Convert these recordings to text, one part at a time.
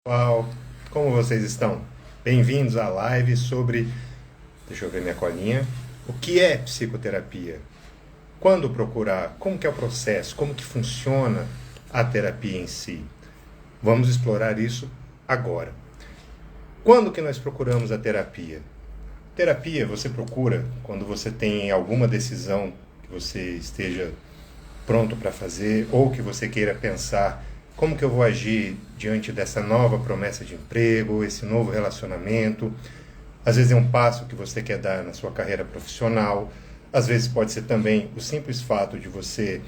Pessoal, como vocês estão? Bem-vindos à live sobre, deixa eu ver minha colinha, o que é psicoterapia? Quando procurar? Como que é o processo? Como que funciona a terapia em si? Vamos explorar isso agora. Quando que nós procuramos a terapia? Terapia você procura quando você tem alguma decisão que você esteja pronto para fazer ou que você queira pensar como que eu vou agir diante dessa nova promessa de emprego, esse novo relacionamento. Às vezes é um passo que você quer dar na sua carreira profissional. Às vezes pode ser também o simples fato de você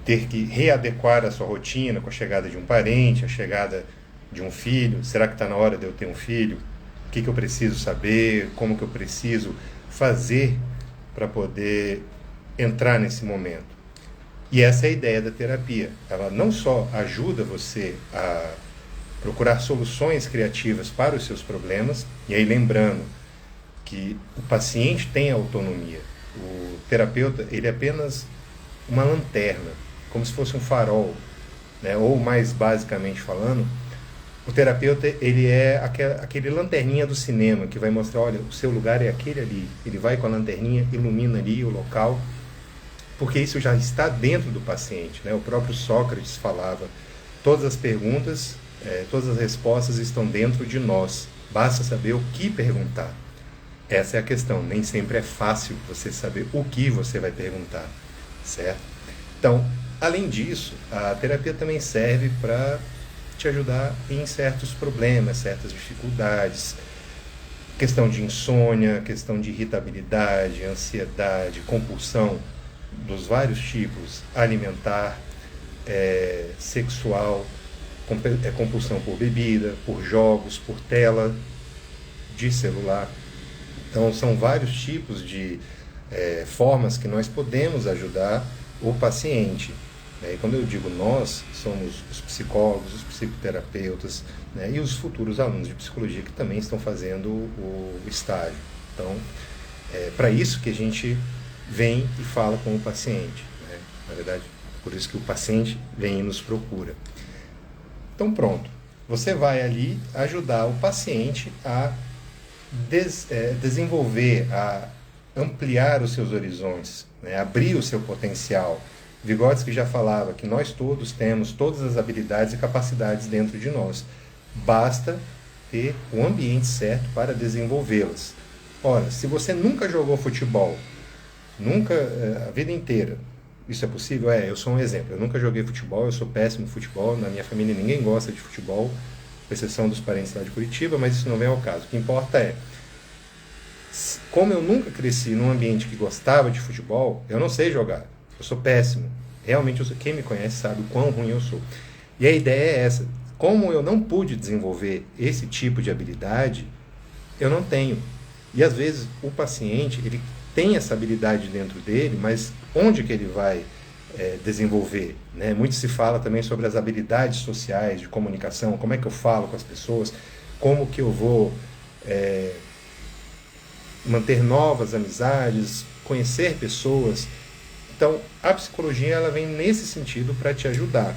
ter que readequar a sua rotina com a chegada de um parente, a chegada de um filho. Será que está na hora de eu ter um filho? O que eu preciso saber? Como que eu preciso fazer para poder entrar nesse momento? E essa é a ideia da terapia. Ela não só ajuda você a procurar soluções criativas para os seus problemas, e aí lembrando que o paciente tem autonomia. O terapeuta, ele é apenas uma lanterna, como se fosse um farol, né? Ou mais basicamente falando, o terapeuta, ele é aquele lanterninha do cinema que vai mostrar, olha, o seu lugar é aquele ali. Ele vai com a lanterninha, ilumina ali o local, porque isso já está dentro do paciente, né? O próprio Sócrates falava, todas as perguntas, todas as respostas estão dentro de nós, basta saber o que perguntar. Essa é a questão, nem sempre é fácil você saber o que você vai perguntar, certo? Então, além disso, a terapia também serve para te ajudar em certos problemas, certas dificuldades, questão de insônia, questão de irritabilidade, ansiedade, compulsão, dos vários tipos, alimentar, sexual, compulsão por bebida, por jogos, por tela de celular. Então são vários tipos de formas que nós podemos ajudar o paciente. E quando eu digo nós, somos os psicólogos, os psicoterapeutas, né, e os futuros alunos de psicologia que também estão fazendo o estágio. Então, é para isso que a gente vem e fala com o paciente, né? Na verdade, por isso que o paciente vem e nos procura. Então pronto, você vai ali ajudar o paciente a desenvolver, a ampliar os seus horizontes, né? Abrir o seu potencial. Vygotsky já falava que nós todos temos todas as habilidades e capacidades dentro de nós. Basta ter o ambiente certo para desenvolvê-las. Ora, se você nunca jogou futebol, nunca, a vida inteira, isso é possível? Eu sou um exemplo. Eu nunca joguei futebol, eu sou péssimo em futebol. Na minha família ninguém gosta de futebol, com exceção dos parentes lá de Curitiba, mas isso não vem ao caso. O que importa é, como eu nunca cresci num ambiente que gostava de futebol, eu não sei jogar. Eu sou péssimo. Realmente, quem me conhece sabe o quão ruim eu sou. E a ideia é essa. Como eu não pude desenvolver esse tipo de habilidade, eu não tenho. E às vezes o paciente, ele tem essa habilidade dentro dele, mas onde que ele vai desenvolver? Né? Muito se fala também sobre as habilidades sociais, de comunicação, como é que eu falo com as pessoas, como que eu vou manter novas amizades, conhecer pessoas. Então, a psicologia ela vem nesse sentido para te ajudar.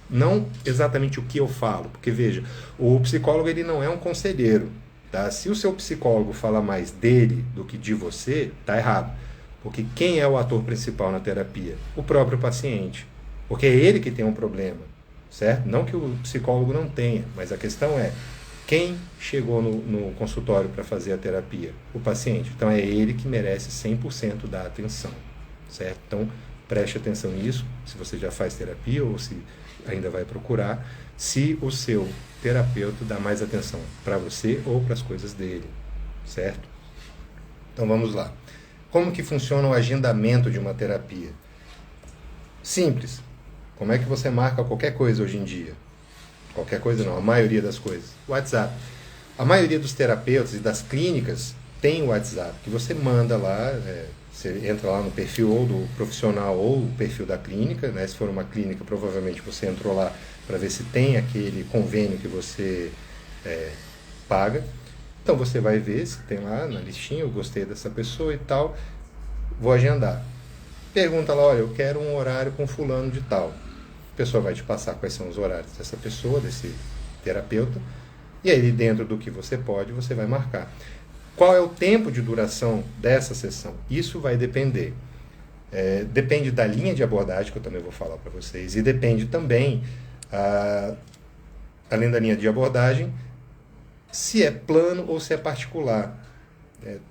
Não exatamente o que eu falo, porque veja, o psicólogo ele não é um conselheiro. Tá? Se o seu psicólogo fala mais dele do que de você, tá errado. Porque quem é o ator principal na terapia? O próprio paciente. Porque é ele que tem um problema, certo? Não que o psicólogo não tenha, mas a questão é, quem chegou no consultório para fazer a terapia? O paciente. Então é ele que merece 100% da atenção, certo? Então preste atenção nisso, se você já faz terapia ou se ainda vai procurar, se o seu terapeuta dá mais atenção para você ou para as coisas dele, certo? Então vamos lá. Como que funciona o agendamento de uma terapia? Simples. Como é que você marca qualquer coisa hoje em dia? Qualquer coisa não, a maioria das coisas. WhatsApp. A maioria dos terapeutas e das clínicas tem o WhatsApp, que você manda lá, você entra lá no perfil ou do profissional ou o perfil da clínica, né? Se for uma clínica, provavelmente você entrou lá para ver se tem aquele convênio que você paga. Então você vai ver se tem lá na listinha, eu gostei dessa pessoa e tal, vou agendar. Pergunta lá, olha, eu quero um horário com fulano de tal. A pessoa vai te passar quais são os horários dessa pessoa, desse terapeuta, e aí dentro do que você pode, você vai marcar. Qual é o tempo de duração dessa sessão? Isso vai depender. Depende da linha de abordagem, que eu também vou falar para vocês, e depende também, além da linha de abordagem, se é plano ou se é particular.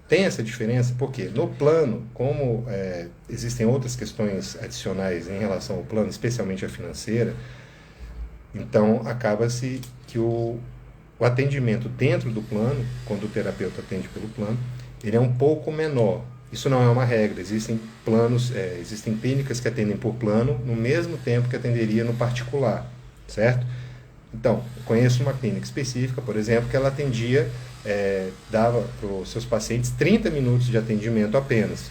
Tem essa diferença porque no plano, como existem outras questões adicionais em relação ao plano, especialmente a financeira, então acaba-se que o atendimento dentro do plano, quando o terapeuta atende pelo plano, ele é um pouco menor. Isso não é uma regra, existem planos, existem clínicas que atendem por plano no mesmo tempo que atenderia no particular, certo? Então, eu conheço uma clínica específica, por exemplo, que ela atendia, dava para os seus pacientes 30 minutos de atendimento apenas.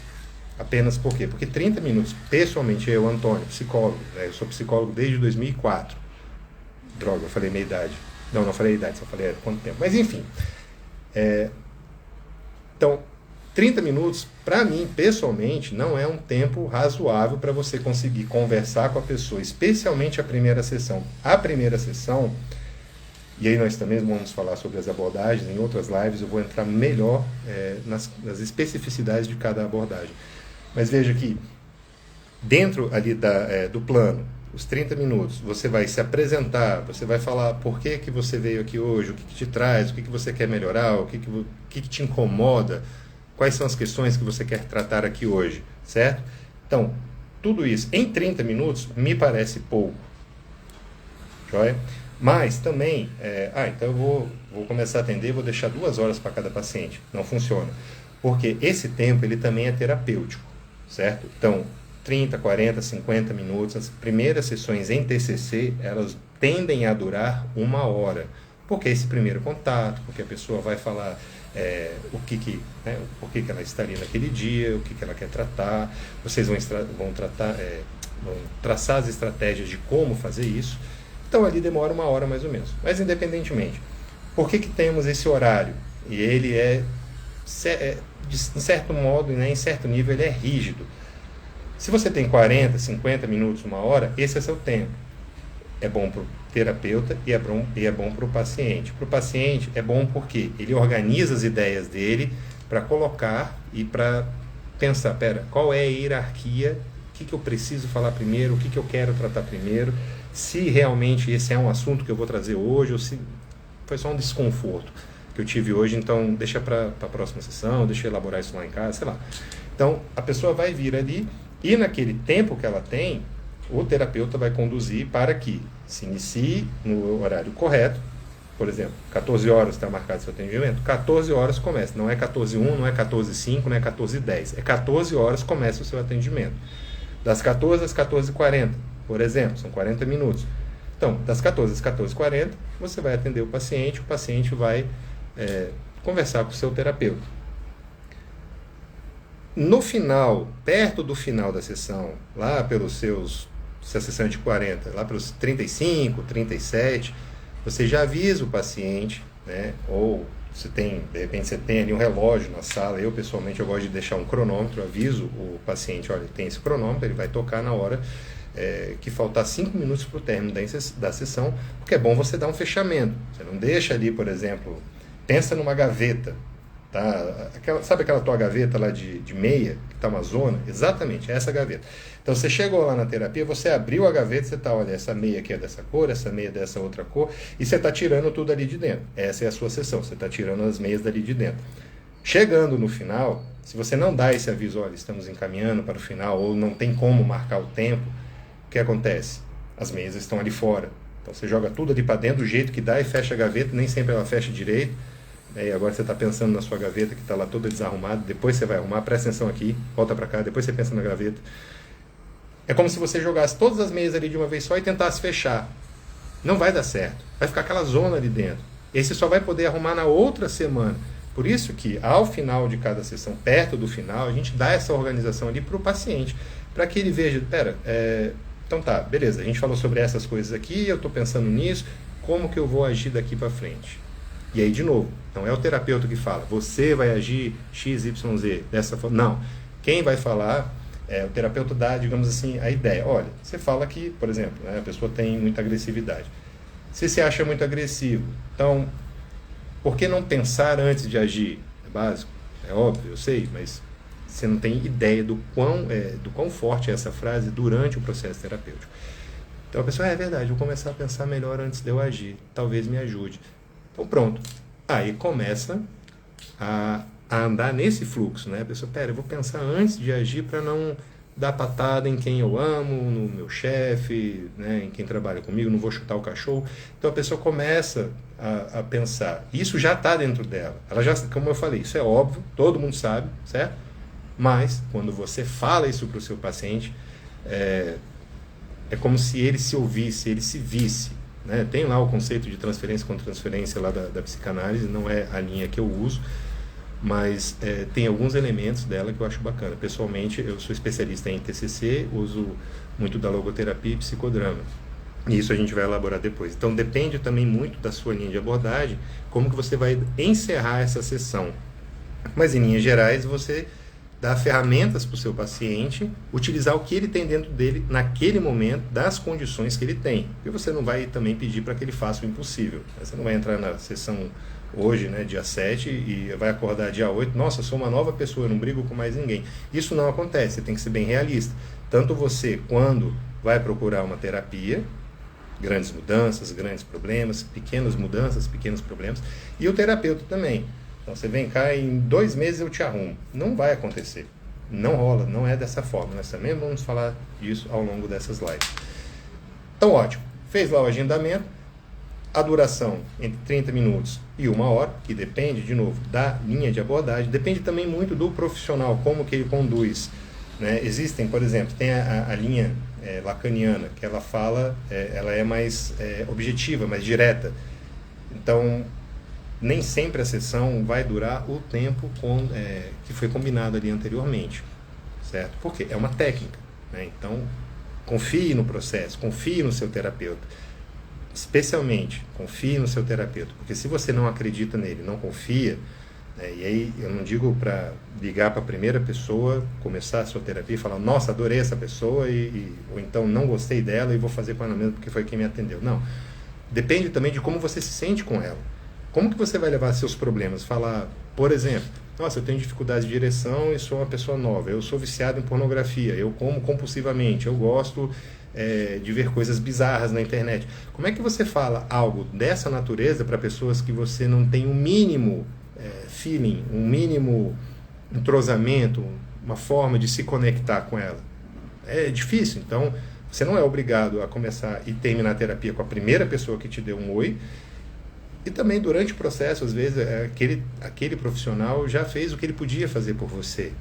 Apenas por quê? Porque 30 minutos, pessoalmente eu, Antônio, psicólogo, né? Eu sou psicólogo desde 2004. Droga, eu falei minha idade. Não falei a idade, só falei quanto tempo. Mas enfim. Então, 30 minutos, para mim, pessoalmente, não é um tempo razoável para você conseguir conversar com a pessoa, especialmente a primeira sessão. A primeira sessão, e aí nós também vamos falar sobre as abordagens, em outras lives eu vou entrar melhor nas especificidades de cada abordagem. Mas veja que, dentro ali do plano, os 30 minutos, você vai se apresentar, você vai falar por que você veio aqui hoje, o que te traz, o que você quer melhorar, o que te incomoda, quais são as questões que você quer tratar aqui hoje, certo? Então, tudo isso em 30 minutos me parece pouco, joia? Mas também, então eu vou começar a atender, vou deixar 2 horas para cada paciente. Não funciona, porque esse tempo ele também é terapêutico, certo? Então, 30, 40, 50 minutos, as primeiras sessões em TCC, elas tendem a durar 1 hora, porque esse primeiro contato, porque a pessoa vai falar por que ela está ali naquele dia, o que ela quer tratar, vocês vão traçar as estratégias de como fazer isso, então ali demora 1 hora mais ou menos. Mas independentemente, por que temos esse horário? E ele de certo modo, né, em certo nível, ele é rígido. Se você tem 40, 50 minutos, 1 hora, esse é seu tempo. É bom para o terapeuta e é bom para o paciente. Para o paciente é bom porque ele organiza as ideias dele para colocar e para pensar, qual é a hierarquia, o que eu preciso falar primeiro, o que eu quero tratar primeiro, se realmente esse é um assunto que eu vou trazer hoje ou se foi só um desconforto que eu tive hoje, então deixa para a próxima sessão, deixa eu elaborar isso lá em casa, sei lá. Então, a pessoa vai vir ali e naquele tempo que ela tem, o terapeuta vai conduzir para que se inicie no horário correto. Por exemplo, 14 horas está marcado seu atendimento, 14 horas começa. Não é 14h01, não é 14h05, não é 14h10. É 14 horas começa o seu atendimento. Das 14 às 14h40, por exemplo, são 40 minutos. Então, das 14 às 14h40, você vai atender o paciente vai conversar com o seu terapeuta. No final, perto do final da sessão, lá pelos se a sessão é de 40, lá pelos 35, 37, você já avisa o paciente, né? Ou de repente você tem ali um relógio na sala. Eu pessoalmente eu gosto de deixar um cronômetro, aviso o paciente, olha, tem esse cronômetro, ele vai tocar na hora que faltar 5 minutos para o término da sessão, porque é bom você dar um fechamento. Você não deixa ali, por exemplo, pensa numa gaveta. Tá? Sabe aquela tua gaveta lá de meia, que está uma zona? Exatamente, é essa gaveta. Então você chegou lá na terapia, você abriu a gaveta, você está, olha, essa meia aqui é dessa cor, essa meia é dessa outra cor, e você está tirando tudo ali de dentro. Essa é a sua sessão, você está tirando as meias dali de dentro. Chegando no final, se você não dá esse aviso, olha, estamos encaminhando para o final, ou não tem como marcar o tempo, o que acontece? As meias estão ali fora. Então você joga tudo ali para dentro, do jeito que dá, e fecha a gaveta, nem sempre ela fecha direito. E agora você está pensando na sua gaveta que está lá toda desarrumada, depois você vai arrumar, presta atenção aqui, volta para cá, depois você pensa na gaveta. É como se você jogasse todas as meias ali de uma vez só e tentasse fechar. Não vai dar certo, vai ficar aquela zona ali dentro. E você só vai poder arrumar na outra semana. Por isso que ao final de cada sessão, perto do final, a gente dá essa organização ali para o paciente, para que ele veja, então tá, beleza, a gente falou sobre essas coisas aqui, eu estou pensando nisso, como que eu vou agir daqui para frente? E aí, de novo, não é o terapeuta que fala, você vai agir XYZ dessa forma. Não. Quem vai falar, o terapeuta dá, digamos assim, a ideia. Olha, você fala que, por exemplo, né, a pessoa tem muita agressividade. Você se acha muito agressivo. Então, por que não pensar antes de agir? É básico, é óbvio, eu sei, mas você não tem ideia do quão forte é essa frase durante o processo terapêutico. Então a pessoa, é verdade, vou começar a pensar melhor antes de eu agir, talvez me ajude. Então pronto, aí começa a andar nesse fluxo, né? A pessoa, eu vou pensar antes de agir para não dar patada em quem eu amo, no meu chefe, né? Em quem trabalha comigo, não vou chutar o cachorro. Então a pessoa começa a pensar, isso já está dentro dela. Ela já, como eu falei, isso é óbvio, todo mundo sabe, certo? Mas quando você fala isso para o seu paciente, é como se ele se ouvisse, ele se visse. Né? Tem lá o conceito de transferência contra transferência lá da psicanálise, não é a linha que eu uso, mas tem alguns elementos dela que eu acho bacana. Pessoalmente, eu sou especialista em TCC, uso muito da logoterapia e psicodrama. E isso a gente vai elaborar depois. Então depende também muito da sua linha de abordagem, como que você vai encerrar essa sessão. Mas em linhas gerais, você dar ferramentas para o seu paciente, utilizar o que ele tem dentro dele naquele momento, das condições que ele tem. Porque você não vai também pedir para que ele faça o impossível. Você não vai entrar na sessão hoje, né, dia 7, e vai acordar dia 8, nossa, sou uma nova pessoa, eu não brigo com mais ninguém. Isso não acontece, você tem que ser bem realista. Tanto você, quando vai procurar uma terapia, grandes mudanças, grandes problemas, pequenas mudanças, pequenos problemas, e o terapeuta também. Então você vem cá, em 2 meses eu te arrumo. Não vai acontecer. Não rola, não é dessa forma. Nós também vamos falar disso ao longo dessas lives. Então ótimo, fez lá o agendamento, a duração entre 30 minutos e 1 hora, que depende, de novo, da linha de abordagem, depende também muito do profissional, como que ele conduz. Né? Existem, por exemplo, tem a linha lacaniana, que ela fala, ela é mais objetiva, mais direta. Então, nem sempre a sessão vai durar o tempo que foi combinado ali anteriormente, certo? Porque é uma técnica, né? Então, confie no processo, confie no seu terapeuta, especialmente confie no seu terapeuta, porque se você não acredita nele, não confia, né? E aí eu não digo para ligar para a primeira pessoa, começar a sua terapia e falar, nossa, adorei essa pessoa, ou então não gostei dela e vou fazer com ela mesmo porque foi quem me atendeu. Não, depende também de como você se sente com ela. Como que você vai levar seus problemas? Falar, por exemplo, nossa, eu tenho dificuldade de direção e sou uma pessoa nova, eu sou viciado em pornografia, eu como compulsivamente, eu gosto de ver coisas bizarras na internet. Como é que você fala algo dessa natureza para pessoas que você não tem um mínimo feeling, um mínimo entrosamento, uma forma de se conectar com ela? É difícil, então você não é obrigado a começar e terminar a terapia com a primeira pessoa que te deu um oi. E também durante o processo, às vezes, aquele profissional já fez o que ele podia fazer por você.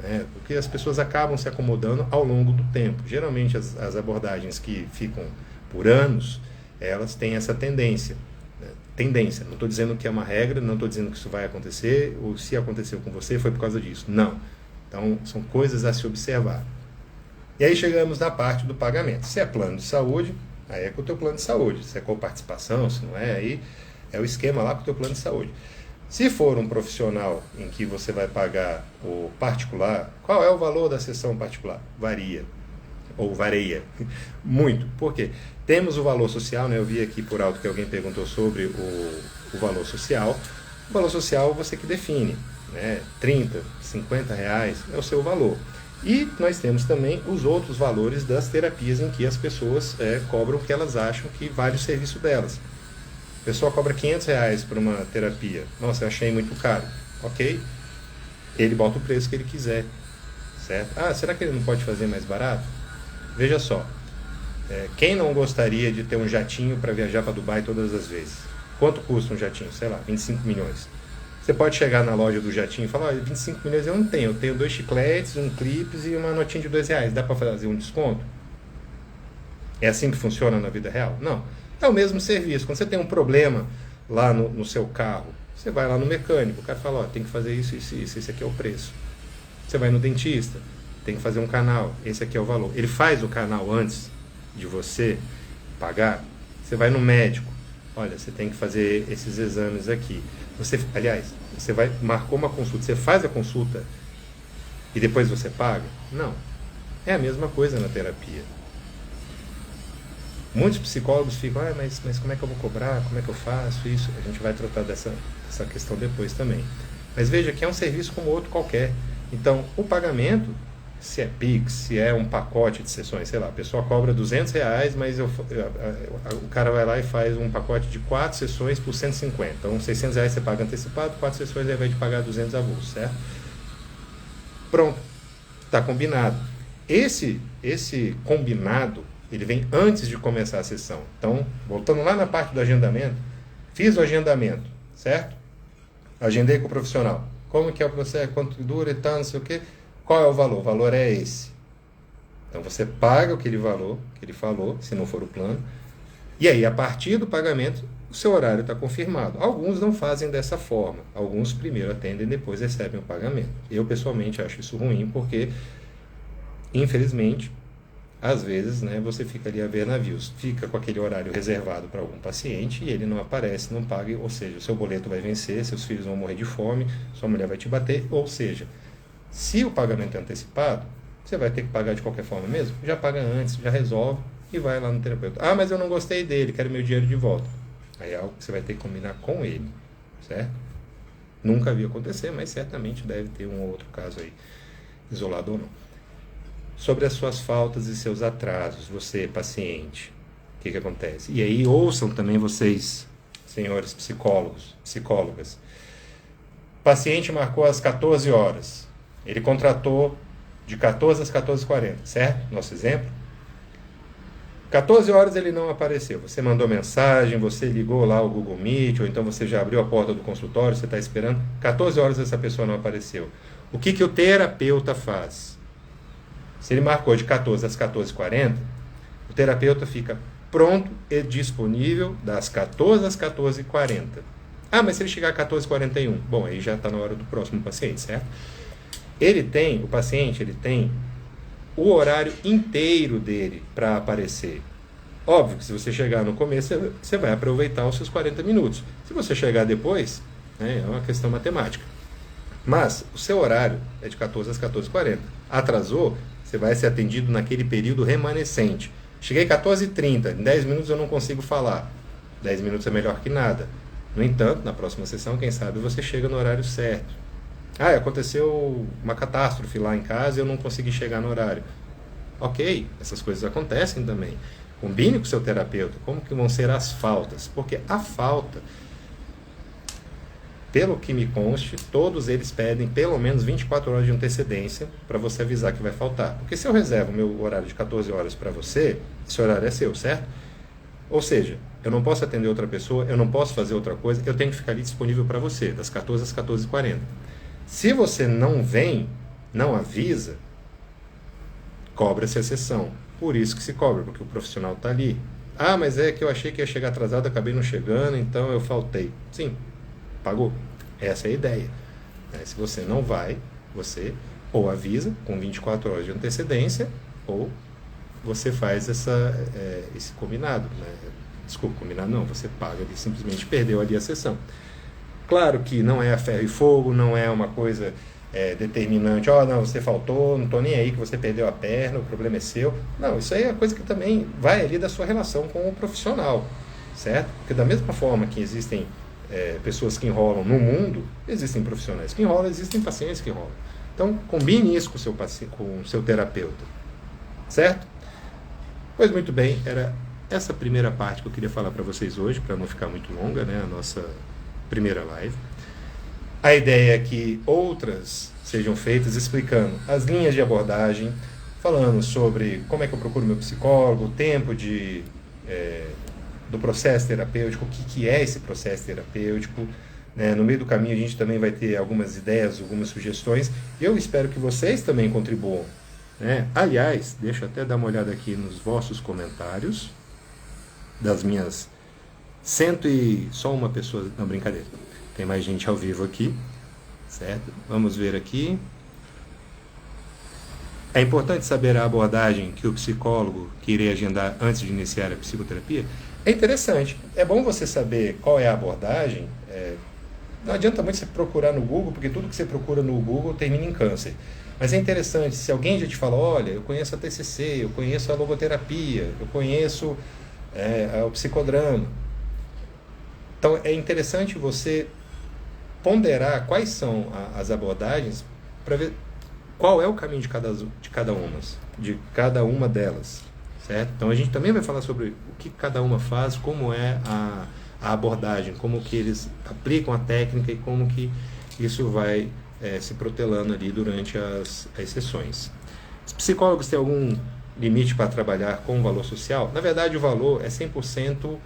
Né? Porque as pessoas acabam se acomodando ao longo do tempo. Geralmente as abordagens que ficam por anos, elas têm essa tendência. Né? Tendência, não estou dizendo que é uma regra, não estou dizendo que isso vai acontecer, ou se aconteceu com você foi por causa disso. Não. Então, são coisas a se observar. E aí chegamos na parte do pagamento. Se é plano de saúde, aí é com o teu plano de saúde. Se é com participação, se não é, aí é o esquema lá com o teu plano de saúde. Se for um profissional em que você vai pagar o particular, qual é o valor da sessão particular? Varia, ou varia, muito. Por quê? Temos o valor social, né? Eu vi aqui por alto que alguém perguntou sobre o valor social. O valor social você que define, né? 30, 50 reais é o seu valor. E nós temos também os outros valores das terapias em que as pessoas cobram o que elas acham que vale o serviço delas. A pessoa cobra 500 reais por uma terapia. Nossa, eu achei muito caro. Ok. Ele bota o preço que ele quiser. Certo? Ah, será que ele não pode fazer mais barato? Veja só. Quem não gostaria de ter um jatinho para viajar para Dubai todas as vezes? Quanto custa um jatinho? Sei lá, 25 milhões. Você pode chegar na loja do jatinho e falar, 25 milhões eu não tenho. Eu tenho 2 chicletes, um clips e uma notinha de 2 reais. Dá para fazer um desconto? É assim que funciona na vida real? Não. É o mesmo serviço. Quando você tem um problema lá no seu carro, você vai lá no mecânico, o cara fala, tem que fazer isso, isso, isso, esse aqui é o preço. Você vai no dentista, tem que fazer um canal, esse aqui é o valor. Ele faz o canal antes de você pagar. Você vai no médico, olha, você tem que fazer esses exames aqui. Você marcou uma consulta, você faz a consulta e depois você paga? Não. É a mesma coisa na terapia. Muitos psicólogos ficam, mas como é que eu vou cobrar? Como é que eu faço isso? A gente vai tratar dessa questão depois também. Mas veja que é um serviço como outro qualquer. Então, o pagamento, se é Pix, se é um pacote de sessões, sei lá, a pessoa cobra R$200, mas o cara vai lá e faz um pacote de 4 sessões por 150. Então, R$600 você paga antecipado, 4 sessões ele vai te pagar 200 avulsos, certo? Pronto, está combinado. Esse combinado, ele vem antes de começar a sessão. Então, voltando lá na parte do agendamento, fiz o agendamento, certo? Agendei com o profissional. Como que é o processo, quanto dura e tal, não sei o quê. Qual é o valor? O valor é esse. Então, você paga aquele valor que ele falou, se não for o plano. E aí, a partir do pagamento, o seu horário está confirmado. Alguns não fazem dessa forma. Alguns primeiro atendem e depois recebem o pagamento. Eu, pessoalmente, acho isso ruim, porque, infelizmente, às vezes, né, você fica ali a ver navios, fica com aquele horário reservado para algum paciente e ele não aparece, não paga, ou seja, o seu boleto vai vencer, seus filhos vão morrer de fome, sua mulher vai te bater, ou seja, se o pagamento é antecipado, você vai ter que pagar de qualquer forma mesmo, já paga antes, já resolve e vai lá no terapeuta. Ah, mas eu não gostei dele, quero meu dinheiro de volta. Aí é algo que você vai ter que combinar com ele, certo? Nunca vi acontecer, mas certamente deve ter um ou outro caso aí, isolado ou não. Sobre as suas faltas e seus atrasos, você, paciente, o que acontece? E aí ouçam também vocês, senhores psicólogos, psicólogas. O paciente marcou às 14 horas. Ele contratou de 14 às 14h40, certo? Nosso exemplo. 14 horas ele não apareceu. Você mandou mensagem, você ligou lá o Google Meet, ou então você já abriu a porta do consultório, você está esperando. 14 horas essa pessoa não apareceu. O que o terapeuta faz? Se ele marcou de 14 às 14h40, o terapeuta fica pronto e disponível das 14 às 14h40. Ah, mas se ele chegar a 14h41, bom, aí já está na hora do próximo paciente, certo? O paciente tem o horário inteiro dele para aparecer. Óbvio que se você chegar no começo, você vai aproveitar os seus 40 minutos. Se você chegar depois, né, é uma questão matemática. Mas o seu horário é de 14 às 14h40. Atrasou, você vai ser atendido naquele período remanescente. Cheguei 14h30, em 10 minutos eu não consigo falar. 10 minutos é melhor que nada. No entanto, na próxima sessão, quem sabe você chega no horário certo. Ah, aconteceu uma catástrofe lá em casa e eu não consegui chegar no horário. Ok, essas coisas acontecem também. Combine com o seu terapeuta como que vão ser as faltas. Porque a falta, pelo que me conste, todos eles pedem pelo menos 24 horas de antecedência para você avisar que vai faltar. Porque se eu reservo o meu horário de 14 horas para você, esse horário é seu, certo? Ou seja, eu não posso atender outra pessoa, eu não posso fazer outra coisa, eu tenho que ficar ali disponível para você, das 14 às 14h40. Se você não vem, não avisa, cobra-se a sessão. Por isso que se cobra, porque o profissional está ali. Ah, mas é que eu achei que ia chegar atrasado, acabei não chegando, então eu faltei. Sim, pagou. Essa é a ideia. Se você não vai, você ou avisa com 24 horas de antecedência, ou você faz esse combinado. Desculpa, combinado não, você paga ali, simplesmente perdeu ali a sessão. Claro que não é a ferro e fogo, não é uma coisa determinante, não, você faltou, não estou nem aí que você perdeu a perna, o problema é seu. Não, isso aí é coisa que também vai ali da sua relação com o profissional, certo? Porque da mesma forma que existem pessoas que enrolam no mundo, existem profissionais que enrolam, existem pacientes que enrolam. Então, combine isso com o seu terapeuta, certo? Pois muito bem, era essa primeira parte que eu queria falar para vocês hoje, para não ficar muito longa, né, a nossa primeira live. A ideia é que outras sejam feitas explicando as linhas de abordagem, falando sobre como é que eu procuro meu psicólogo, o tempo do processo terapêutico, o que é esse processo terapêutico. Né? No meio do caminho a gente também vai ter algumas ideias, algumas sugestões, e eu espero que vocês também contribuam. Né? Aliás, deixa eu até dar uma olhada aqui nos vossos comentários, das minhas só uma pessoa, não, brincadeira, tem mais gente ao vivo aqui, certo? Vamos ver aqui. É importante saber a abordagem que o psicólogo que irei agendar antes de iniciar a psicoterapia? É interessante, é bom você saber qual é a abordagem. Não adianta muito você procurar no Google, porque tudo que você procura no Google termina em câncer. Mas é interessante, se alguém já te fala, olha, eu conheço a TCC, eu conheço a logoterapia, eu conheço é o psicodrama. Então é interessante você ponderar quais são as abordagens para ver qual é o caminho de cada uma delas, certo? Então a gente também vai falar sobre o que cada uma faz, como é a abordagem, como que eles aplicam a técnica e como que isso vai se protelando ali durante as sessões. Os psicólogos têm algum limite para trabalhar com o valor social? Na verdade, o valor é 100%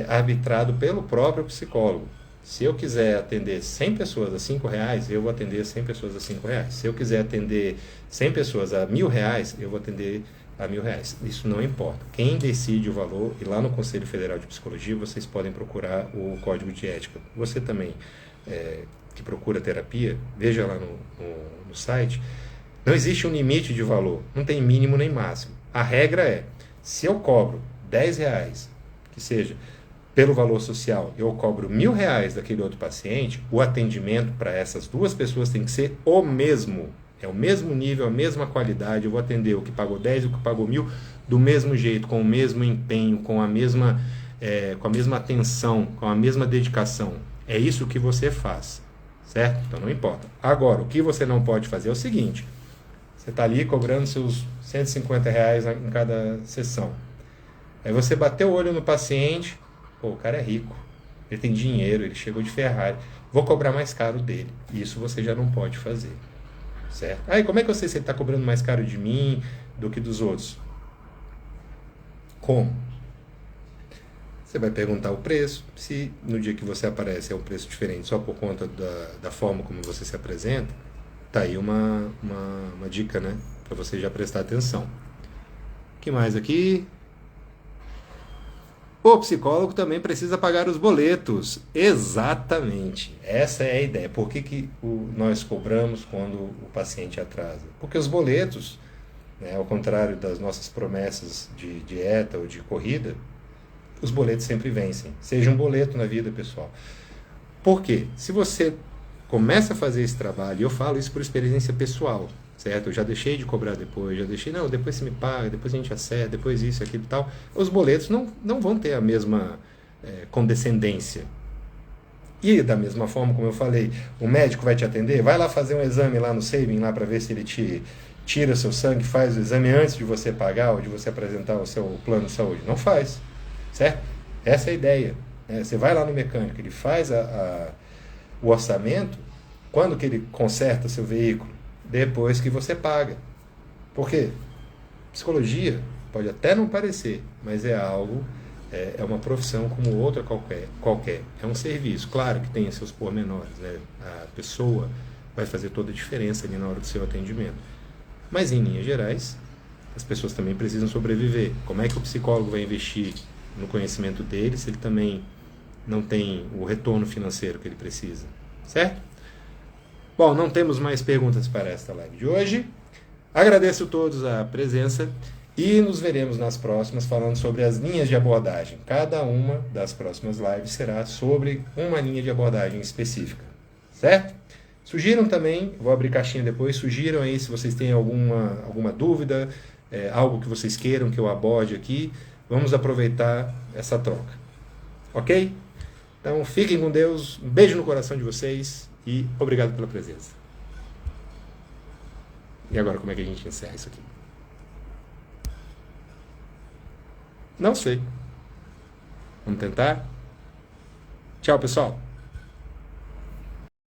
arbitrado pelo próprio psicólogo. Se eu quiser atender 100 pessoas a R$5, eu vou atender 100 pessoas a R$5. Se eu quiser atender 100 pessoas a R$1.000, eu vou atender a R$1.000. Isso não importa. Quem decide o valor, e lá no Conselho Federal de Psicologia, vocês podem procurar o Código de Ética. Você também, que procura terapia, veja lá no site, não existe um limite de valor. Não tem mínimo nem máximo. A regra é, se eu cobro R$10, que seja pelo valor social, eu cobro R$1.000 daquele outro paciente, o atendimento para essas duas pessoas tem que ser o mesmo. É o mesmo nível, a mesma qualidade. Eu vou atender o que pagou 10 e o que pagou 1.000 do mesmo jeito, com o mesmo empenho, com a mesma atenção, com a mesma dedicação. É isso que você faz, certo? Então não importa. Agora, o que você não pode fazer é o seguinte: você está ali cobrando seus R$150 em cada sessão. Aí você bateu o olho no paciente, pô, o cara é rico, ele tem dinheiro, ele chegou de Ferrari, vou cobrar mais caro dele. Isso você já não pode fazer, certo? Aí como é que eu sei se ele está cobrando mais caro de mim do que dos outros? Como? Você vai perguntar o preço, se no dia que você aparece é um preço diferente só por conta da forma como você se apresenta, tá aí uma dica, né, para você já prestar atenção. O que mais aqui? O psicólogo também precisa pagar os boletos. Exatamente. Essa é a ideia. Por que nós cobramos quando o paciente atrasa? Porque os boletos, né, ao contrário das nossas promessas de dieta ou de corrida, os boletos sempre vencem. Seja um boleto na vida, pessoal. Por quê? Se você começa a fazer esse trabalho, e eu falo isso por experiência pessoal, certo? Eu já deixei de cobrar depois, depois você me paga, depois a gente acerta, depois isso, aquilo e tal. Os boletos não vão ter a mesma condescendência. E da mesma forma, como eu falei, o médico vai te atender, vai lá fazer um exame lá no Saving, lá para ver se ele te tira seu sangue, faz o exame antes de você pagar ou de você apresentar o seu plano de saúde. Não faz, certo? Essa é a ideia. Você vai lá no mecânico, ele faz o orçamento, quando que ele conserta seu veículo? Depois que você paga. Por quê? Psicologia pode até não parecer, mas é algo, é uma profissão como outra qualquer. É um serviço. Claro que tem seus pormenores, né? A pessoa vai fazer toda a diferença ali na hora do seu atendimento. Mas em linhas gerais, as pessoas também precisam sobreviver. Como é que o psicólogo vai investir no conhecimento dele se ele também não tem o retorno financeiro que ele precisa? Certo? Bom, não temos mais perguntas para esta live de hoje. Agradeço a todos a presença e nos veremos nas próximas falando sobre as linhas de abordagem. Cada uma das próximas lives será sobre uma linha de abordagem específica, certo? Sugiram também, vou abrir caixinha depois, sugiram aí se vocês têm alguma dúvida, algo que vocês queiram que eu aborde aqui. Vamos aproveitar essa troca, ok? Então fiquem com Deus, um beijo no coração de vocês. E obrigado pela presença. E agora como é que a gente encerra isso aqui? Não sei. Vamos tentar? Tchau, pessoal.